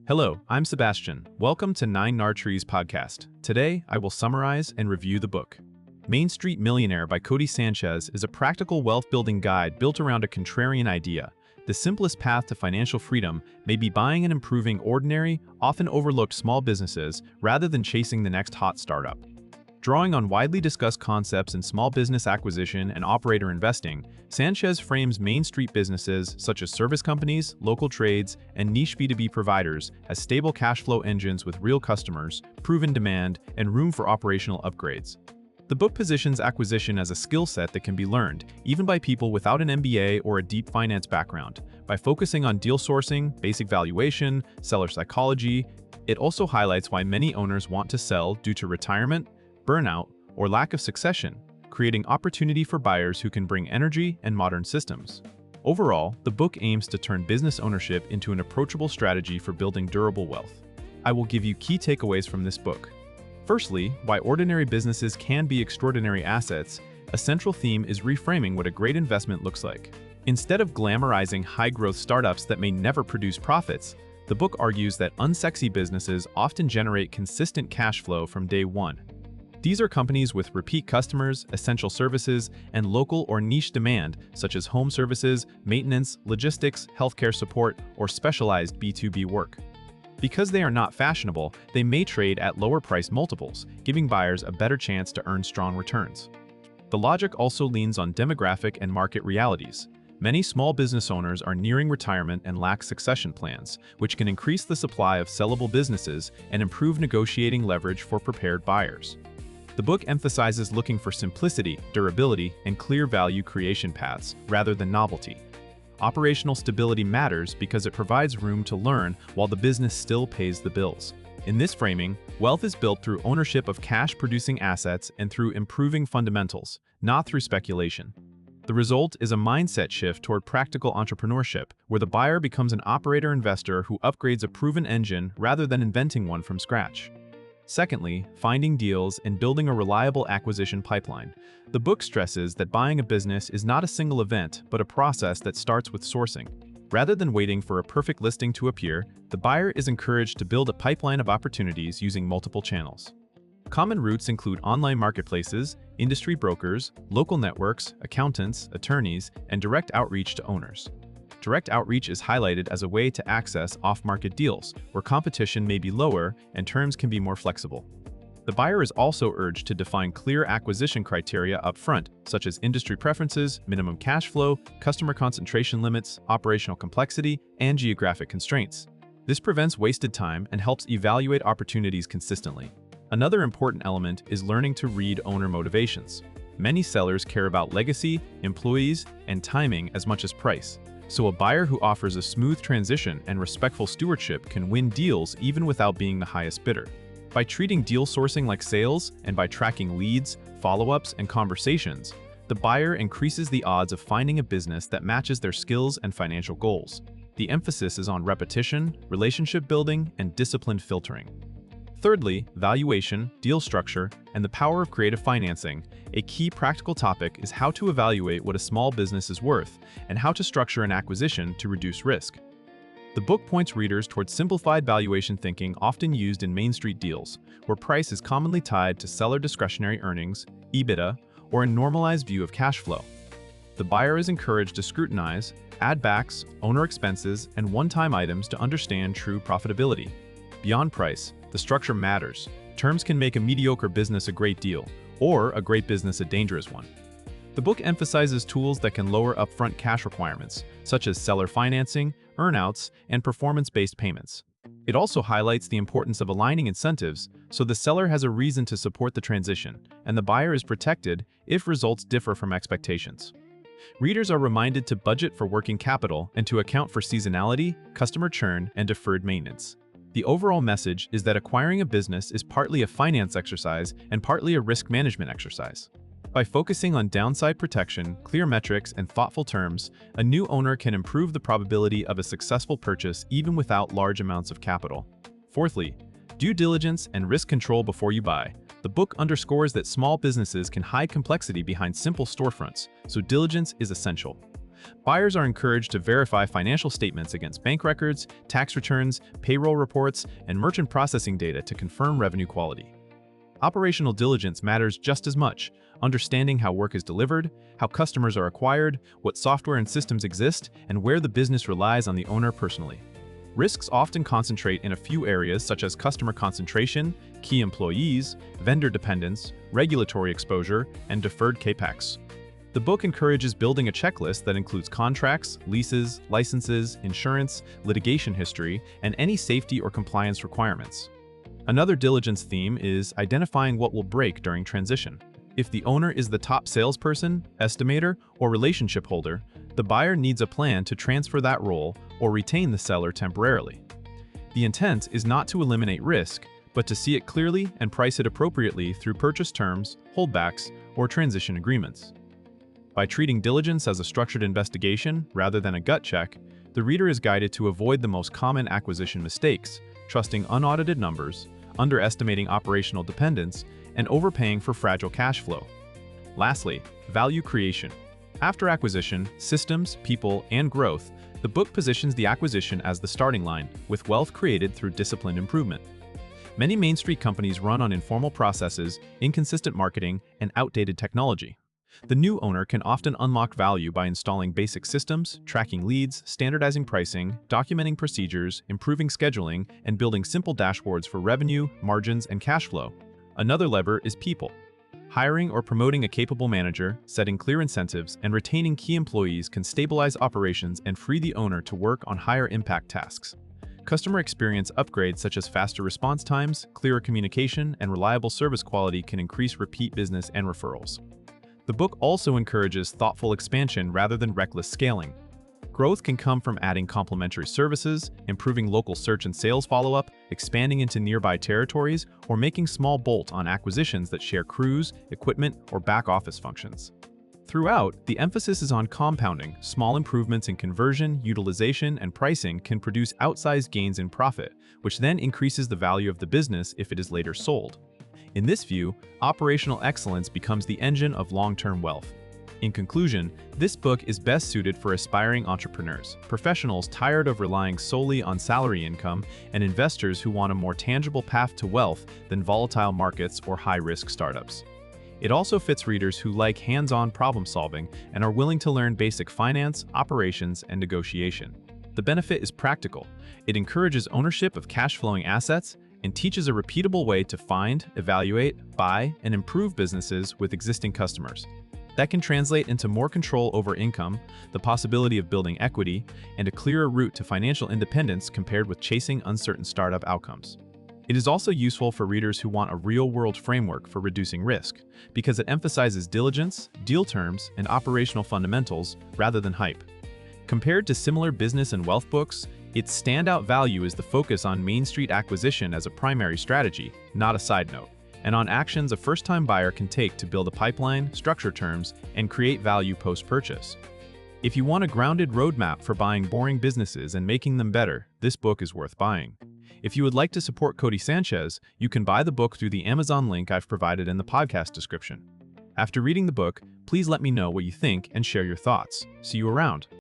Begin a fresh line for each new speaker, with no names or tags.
Hello, I'm Sebastian. Welcome to 9 Trees podcast. Today, I will summarize and review the book. Main Street Millionaire by Codie Sanchez is a practical wealth-building guide built around a contrarian idea. The simplest path to financial freedom may be buying and improving ordinary, often overlooked small businesses rather than chasing the next hot startup. Drawing on widely discussed concepts in small business acquisition and operator investing, Sanchez frames Main Street businesses such as service companies, local trades, and niche B2B providers as stable cash flow engines with real customers, proven demand, and room for operational upgrades. The book positions acquisition as a skill set that can be learned, even by people without an MBA or a deep finance background. By focusing on deal sourcing, basic valuation, seller psychology, it also highlights why many owners want to sell due to retirement, burnout, or lack of succession, creating opportunity for buyers who can bring energy and modern systems. Overall, the book aims to turn business ownership into an approachable strategy for building durable wealth. I will give you key takeaways from this book. Firstly, why ordinary businesses can be extraordinary assets. A central theme is reframing what a great investment looks like. Instead of glamorizing high-growth startups that may never produce profits, the book argues that unsexy businesses often generate consistent cash flow from day one. These are companies with repeat customers, essential services, and local or niche demand, such as home services, maintenance, logistics, healthcare support, or specialized B2B work. Because they are not fashionable, they may trade at lower price multiples, giving buyers a better chance to earn strong returns. The logic also leans on demographic and market realities. Many small business owners are nearing retirement and lack succession plans, which can increase the supply of sellable businesses and improve negotiating leverage for prepared buyers. The book emphasizes looking for simplicity, durability, and clear value creation paths, rather than novelty. Operational stability matters because it provides room to learn while the business still pays the bills. In this framing, wealth is built through ownership of cash-producing assets and through improving fundamentals, not through speculation. The result is a mindset shift toward practical entrepreneurship, where the buyer becomes an operator-investor who upgrades a proven engine rather than inventing one from scratch. Secondly, finding deals and building a reliable acquisition pipeline. The book stresses that buying a business is not a single event, but a process that starts with sourcing. Rather than waiting for a perfect listing to appear, the buyer is encouraged to build a pipeline of opportunities using multiple channels. Common routes include online marketplaces, industry brokers, local networks, accountants, attorneys, and direct outreach to owners. Direct outreach is highlighted as a way to access off-market deals, where competition may be lower and terms can be more flexible. The buyer is also urged to define clear acquisition criteria up front, such as industry preferences, minimum cash flow, customer concentration limits, operational complexity, and geographic constraints. This prevents wasted time and helps evaluate opportunities consistently. Another important element is learning to read owner motivations. Many sellers care about legacy, employees, and timing as much as price. So a buyer who offers a smooth transition and respectful stewardship can win deals even without being the highest bidder. By treating deal sourcing like sales and by tracking leads, follow-ups, and conversations, the buyer increases the odds of finding a business that matches their skills and financial goals. The emphasis is on repetition, relationship building, and disciplined filtering. Thirdly, valuation, deal structure, and the power of creative financing. A key practical topic is how to evaluate what a small business is worth and how to structure an acquisition to reduce risk. The book points readers towards simplified valuation thinking often used in Main Street deals, where price is commonly tied to seller discretionary earnings, EBITDA, or a normalized view of cash flow. The buyer is encouraged to scrutinize add-backs, owner expenses, and one-time items to understand true profitability. Beyond price, the structure matters. Terms can make a mediocre business a great deal, or a great business a dangerous one. The book emphasizes tools that can lower upfront cash requirements, such as seller financing, earnouts, and performance-based payments. It also highlights the importance of aligning incentives so the seller has a reason to support the transition, and the buyer is protected if results differ from expectations. Readers are reminded to budget for working capital and to account for seasonality, customer churn, and deferred maintenance. The overall message is that acquiring a business is partly a finance exercise and partly a risk management exercise. By focusing on downside protection, clear metrics, and thoughtful terms, a new owner can improve the probability of a successful purchase even without large amounts of capital. Fourthly, due diligence and risk control before you buy. The book underscores that small businesses can hide complexity behind simple storefronts, so diligence is essential. Buyers are encouraged to verify financial statements against bank records, tax returns, payroll reports, and merchant processing data to confirm revenue quality. Operational diligence matters just as much, understanding how work is delivered, how customers are acquired, what software and systems exist, and where the business relies on the owner personally. Risks often concentrate in a few areas such as customer concentration, key employees, vendor dependence, regulatory exposure, and deferred capex. The book encourages building a checklist that includes contracts, leases, licenses, insurance, litigation history, and any safety or compliance requirements. Another diligence theme is identifying what will break during transition. If the owner is the top salesperson, estimator, or relationship holder, the buyer needs a plan to transfer that role or retain the seller temporarily. The intent is not to eliminate risk, but to see it clearly and price it appropriately through purchase terms, holdbacks, or transition agreements. By treating diligence as a structured investigation rather than a gut check, the reader is guided to avoid the most common acquisition mistakes, trusting unaudited numbers, underestimating operational dependence, and overpaying for fragile cash flow. Lastly, value creation. After acquisition, systems, people, and growth, the book positions the acquisition as the starting line, with wealth created through disciplined improvement. Many Main Street companies run on informal processes, inconsistent marketing, and outdated technology. The new owner can often unlock value by installing basic systems, tracking leads, standardizing pricing, documenting procedures, improving scheduling, and building simple dashboards for revenue, margins, and cash flow. Another lever is people. Hiring or promoting a capable manager, setting clear incentives, and retaining key employees can stabilize operations and free the owner to work on higher-impact tasks. Customer experience upgrades such as faster response times, clearer communication, and reliable service quality can increase repeat business and referrals. The book also encourages thoughtful expansion rather than reckless scaling. Growth can come from adding complementary services, improving local search and sales follow-up, expanding into nearby territories, or making small bolt-on acquisitions that share crews, equipment, or back-office functions. Throughout, the emphasis is on compounding. Small improvements in conversion, utilization, and pricing can produce outsized gains in profit, which then increases the value of the business if it is later sold. In this view, operational excellence becomes the engine of long-term wealth. In conclusion, this book is best suited for aspiring entrepreneurs, professionals tired of relying solely on salary income, and investors who want a more tangible path to wealth than volatile markets or high-risk startups. It also fits readers who like hands-on problem-solving and are willing to learn basic finance, operations, and negotiation. The benefit is practical. It encourages ownership of cash-flowing assets and teaches a repeatable way to find, evaluate, buy, and improve businesses with existing customers. That can translate into more control over income, the possibility of building equity, and a clearer route to financial independence compared with chasing uncertain startup outcomes. It is also useful for readers who want a real-world framework for reducing risk, because it emphasizes diligence, deal terms, and operational fundamentals rather than hype. Compared to similar business and wealth books, its standout value is the focus on Main Street acquisition as a primary strategy, not a side note, and on actions a first-time buyer can take to build a pipeline, structure terms, and create value post-purchase. If you want a grounded roadmap for buying boring businesses and making them better, this book is worth buying. If you would like to support Codie Sanchez, you can buy the book through the Amazon link I've provided in the podcast description. After reading the book, please let me know what you think and share your thoughts. See you around.